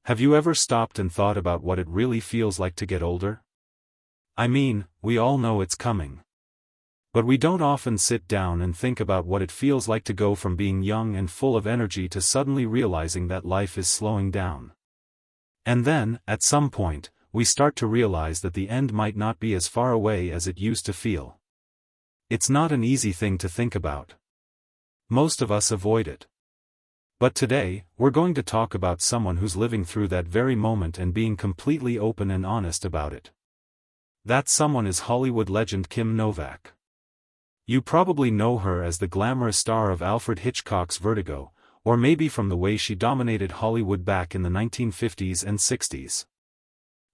Have you ever stopped and thought about what it really feels like to get older? I mean, we all know it's coming. But we don't often sit down and think about what it feels like to go from being young and full of energy to suddenly realizing that life is slowing down. And then, at some point, we start to realize that the end might not be as far away as it used to feel. It's not an easy thing to think about. Most of us avoid it. But today, we're going to talk about someone who's living through that very moment and being completely open and honest about it. That someone is Hollywood legend Kim Novak. You probably know her as the glamorous star of Alfred Hitchcock's Vertigo, or maybe from the way she dominated Hollywood back in the 1950s and 60s.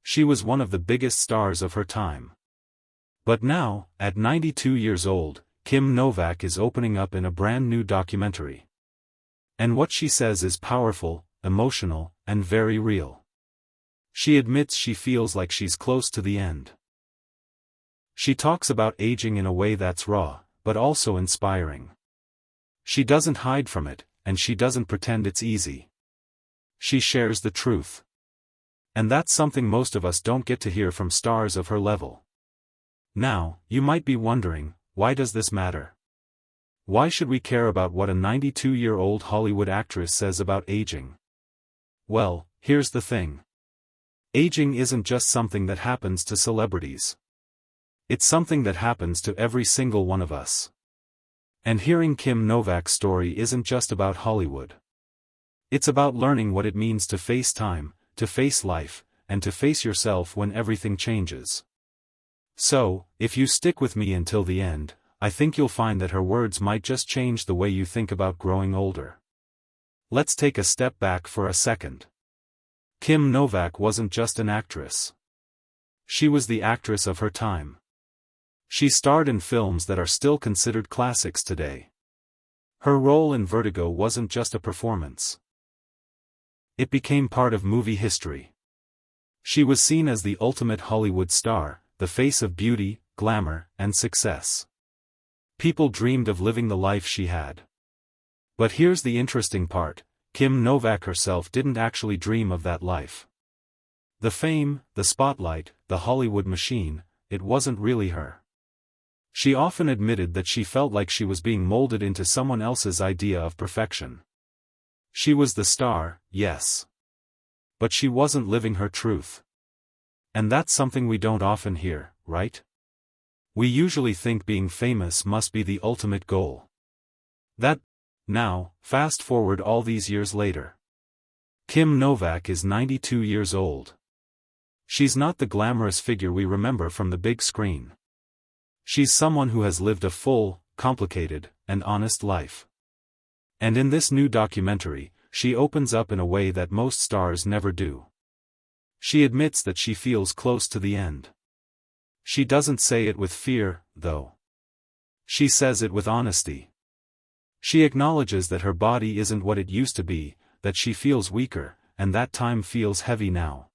She was one of the biggest stars of her time. But now, at 92 years old, Kim Novak is opening up in a brand new documentary. And what she says is powerful, emotional, and very real. She admits she feels like she's close to the end. She talks about aging in a way that's raw, but also inspiring. She doesn't hide from it, and she doesn't pretend it's easy. She shares the truth. And that's something most of us don't get to hear from stars of her level. Now, you might be wondering, why does this matter? Why should we care about what a 92-year-old Hollywood actress says about aging? Well, here's the thing. Aging isn't just something that happens to celebrities. It's something that happens to every single one of us. And hearing Kim Novak's story isn't just about Hollywood. It's about learning what it means to face time, to face life, and to face yourself when everything changes. So, if you stick with me until the end, I think you'll find that her words might just change the way you think about growing older. Let's take a step back for a second. Kim Novak wasn't just an actress. She was the actress of her time. She starred in films that are still considered classics today. Her role in Vertigo wasn't just a performance. It became part of movie history. She was seen as the ultimate Hollywood star, the face of beauty, glamour, and success. People dreamed of living the life she had. But here's the interesting part, Kim Novak herself didn't actually dream of that life. The fame, the spotlight, the Hollywood machine, it wasn't really her. She often admitted that she felt like she was being molded into someone else's idea of perfection. She was the star, yes. But she wasn't living her truth. And that's something we don't often hear, right? We usually think being famous must be the ultimate goal. Now, fast forward all these years later. Kim Novak is 92 years old. She's not the glamorous figure we remember from the big screen. She's someone who has lived a full, complicated, and honest life. And in this new documentary, she opens up in a way that most stars never do. She admits that she feels close to the end. She doesn't say it with fear, though. She says it with honesty. She acknowledges that her body isn't what it used to be, that she feels weaker, and that time feels heavy now.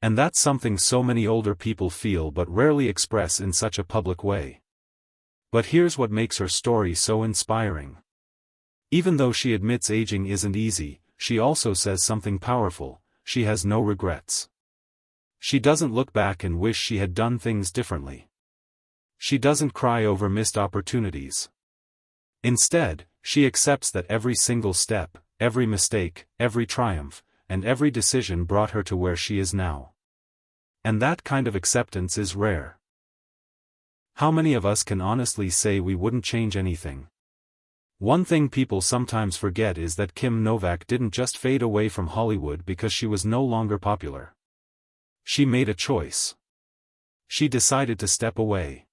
And that's something so many older people feel but rarely express in such a public way. But here's what makes her story so inspiring. Even though she admits aging isn't easy, she also says something powerful: she has no regrets. She doesn't look back and wish she had done things differently. She doesn't cry over missed opportunities. Instead, she accepts that every single step, every mistake, every triumph, and every decision brought her to where she is now. And that kind of acceptance is rare. How many of us can honestly say we wouldn't change anything? One thing people sometimes forget is that Kim Novak didn't just fade away from Hollywood because she was no longer popular. She made a choice. She decided to step away.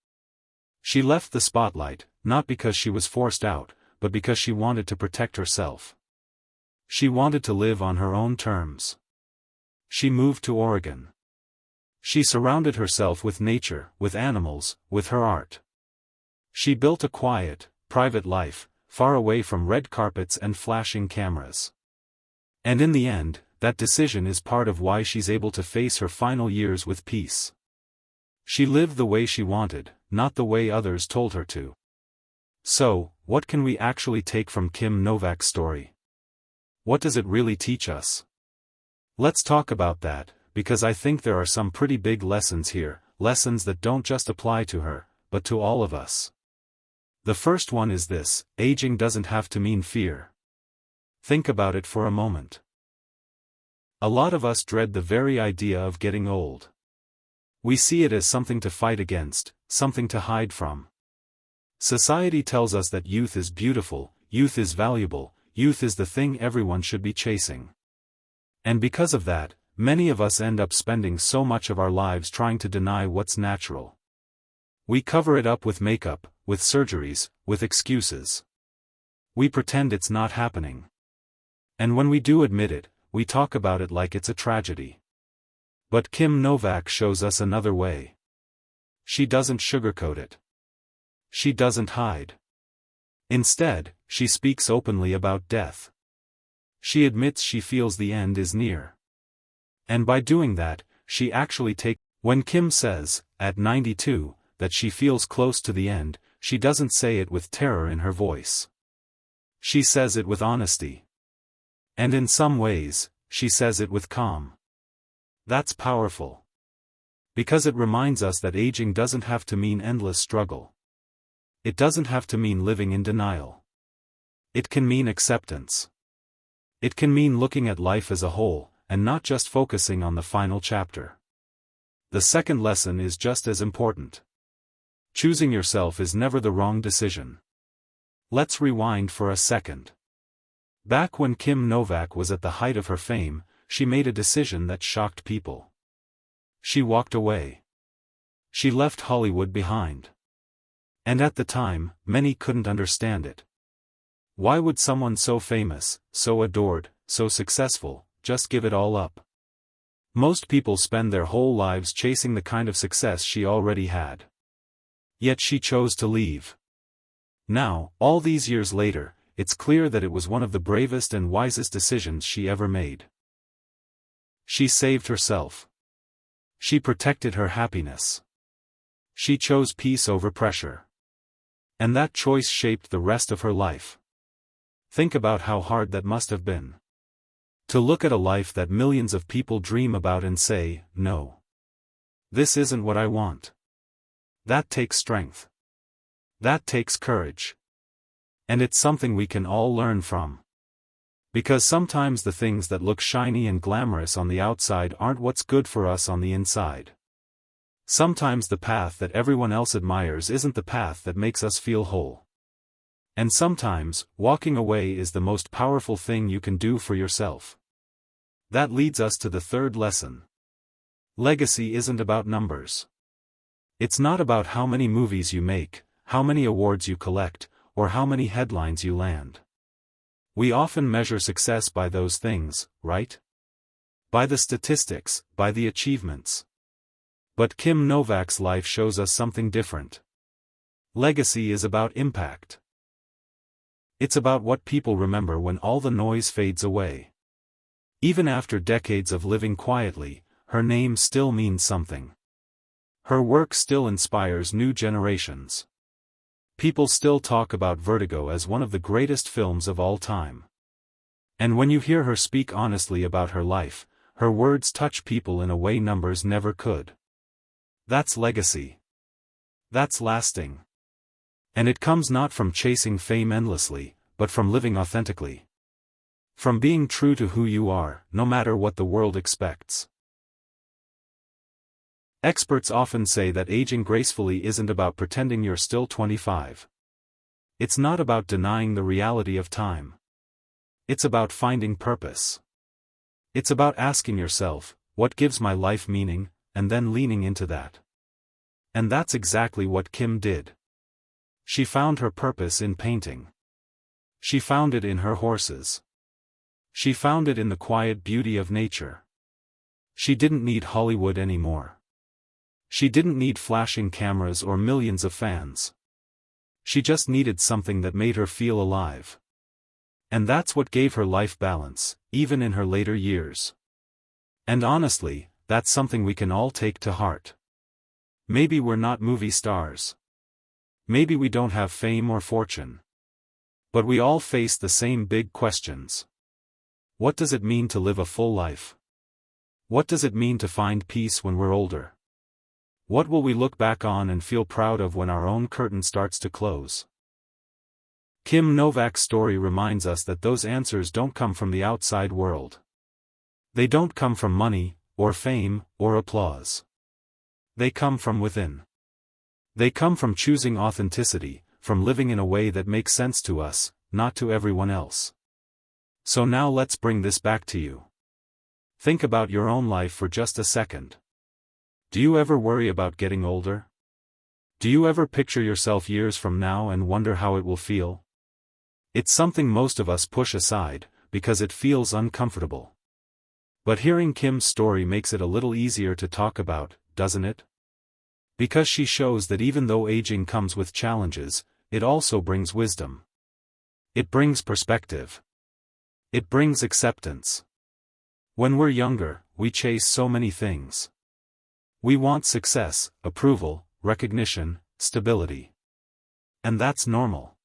She left the spotlight, not because she was forced out, but because she wanted to protect herself. She wanted to live on her own terms. She moved to Oregon. She surrounded herself with nature, with animals, with her art. She built a quiet, private life, far away from red carpets and flashing cameras. And in the end, that decision is part of why she's able to face her final years with peace. She lived the way she wanted, not the way others told her to. So, what can we actually take from Kim Novak's story? What does it really teach us? Let's talk about that, because I think there are some pretty big lessons here, lessons that don't just apply to her, but to all of us. The first one is this: aging doesn't have to mean fear. Think about it for a moment. A lot of us dread the very idea of getting old. We see it as something to fight against, something to hide from. Society tells us that youth is beautiful, youth is valuable, youth is the thing everyone should be chasing. And because of that, many of us end up spending so much of our lives trying to deny what's natural. We cover it up with makeup, with surgeries, with excuses. We pretend it's not happening. And when we do admit it, we talk about it like it's a tragedy. But Kim Novak shows us another way. She doesn't sugarcoat it. She doesn't hide. Instead, she speaks openly about death. She admits she feels the end is near. And by doing that, she actually takes. When Kim says, at 92, that she feels close to the end, she doesn't say it with terror in her voice. She says it with honesty. And in some ways, she says it with calm. That's powerful. Because it reminds us that aging doesn't have to mean endless struggle. It doesn't have to mean living in denial. It can mean acceptance. It can mean looking at life as a whole, and not just focusing on the final chapter. The second lesson is just as important. Choosing yourself is never the wrong decision. Let's rewind for a second. Back when Kim Novak was at the height of her fame, she made a decision that shocked people. She walked away. She left Hollywood behind. And at the time, many couldn't understand it. Why would someone so famous, so adored, so successful, just give it all up? Most people spend their whole lives chasing the kind of success she already had. Yet she chose to leave. Now, all these years later, it's clear that it was one of the bravest and wisest decisions she ever made. She saved herself. She protected her happiness. She chose peace over pressure. And that choice shaped the rest of her life. Think about how hard that must have been. To look at a life that millions of people dream about and say, no. This isn't what I want. That takes strength. That takes courage. And it's something we can all learn from. Because sometimes the things that look shiny and glamorous on the outside aren't what's good for us on the inside. Sometimes the path that everyone else admires isn't the path that makes us feel whole. And sometimes, walking away is the most powerful thing you can do for yourself. That leads us to the third lesson. Legacy isn't about numbers. It's not about how many movies you make, how many awards you collect, or how many headlines you land. We often measure success by those things, right? By the statistics, by the achievements. But Kim Novak's life shows us something different. Legacy is about impact. It's about what people remember when all the noise fades away. Even after decades of living quietly, her name still means something. Her work still inspires new generations. People still talk about Vertigo as one of the greatest films of all time. And when you hear her speak honestly about her life, her words touch people in a way numbers never could. That's legacy. That's lasting. And it comes not from chasing fame endlessly, but from living authentically. From being true to who you are, no matter what the world expects. Experts often say that aging gracefully isn't about pretending you're still 25. It's not about denying the reality of time. It's about finding purpose. It's about asking yourself, what gives my life meaning, and then leaning into that. And that's exactly what Kim did. She found her purpose in painting. She found it in her horses. She found it in the quiet beauty of nature. She didn't need Hollywood anymore. She didn't need flashing cameras or millions of fans. She just needed something that made her feel alive. And that's what gave her life balance, even in her later years. And honestly, that's something we can all take to heart. Maybe we're not movie stars. Maybe we don't have fame or fortune. But we all face the same big questions. What does it mean to live a full life? What does it mean to find peace when we're older? What will we look back on and feel proud of when our own curtain starts to close? Kim Novak's story reminds us that those answers don't come from the outside world. They don't come from money, or fame, or applause. They come from within. They come from choosing authenticity, from living in a way that makes sense to us, not to everyone else. So now let's bring this back to you. Think about your own life for just a second. Do you ever worry about getting older? Do you ever picture yourself years from now and wonder how it will feel? It's something most of us push aside, because it feels uncomfortable. But hearing Kim's story makes it a little easier to talk about, doesn't it? Because she shows that even though aging comes with challenges, it also brings wisdom. It brings perspective. It brings acceptance. When we're younger, we chase so many things. We want success, approval, recognition, stability. And that's normal.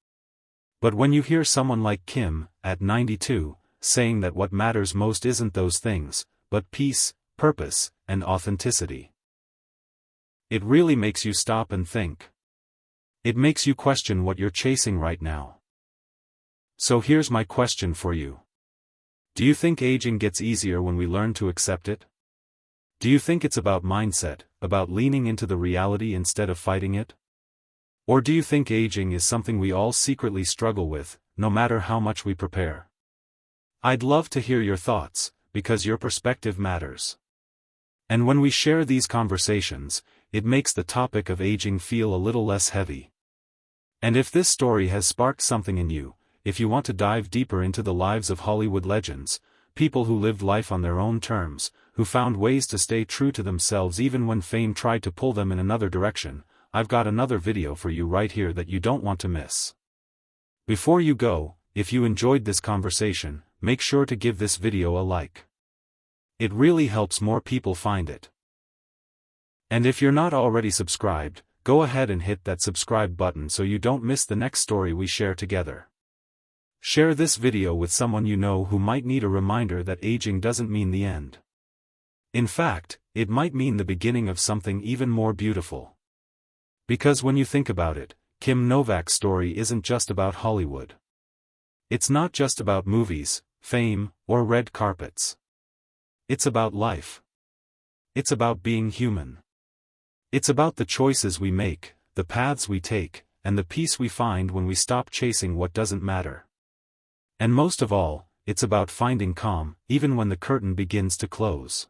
But when you hear someone like Kim, at 92, saying that what matters most isn't those things, but peace, purpose, and authenticity, it really makes you stop and think. It makes you question what you're chasing right now. So here's my question for you. Do you think aging gets easier when we learn to accept it? Do you think it's about mindset, about leaning into the reality instead of fighting it? Or do you think aging is something we all secretly struggle with, no matter how much we prepare? I'd love to hear your thoughts, because your perspective matters. And when we share these conversations, it makes the topic of aging feel a little less heavy. And if this story has sparked something in you, if you want to dive deeper into the lives of Hollywood legends, people who lived life on their own terms, who found ways to stay true to themselves even when fame tried to pull them in another direction, I've got another video for you right here that you don't want to miss. Before you go, if you enjoyed this conversation, make sure to give this video a like. It really helps more people find it. And if you're not already subscribed, go ahead and hit that subscribe button so you don't miss the next story we share together. Share this video with someone you know who might need a reminder that aging doesn't mean the end. In fact, it might mean the beginning of something even more beautiful. Because when you think about it, Kim Novak's story isn't just about Hollywood. It's not just about movies, fame, or red carpets. It's about life. It's about being human. It's about the choices we make, the paths we take, and the peace we find when we stop chasing what doesn't matter. And most of all, it's about finding calm, even when the curtain begins to close.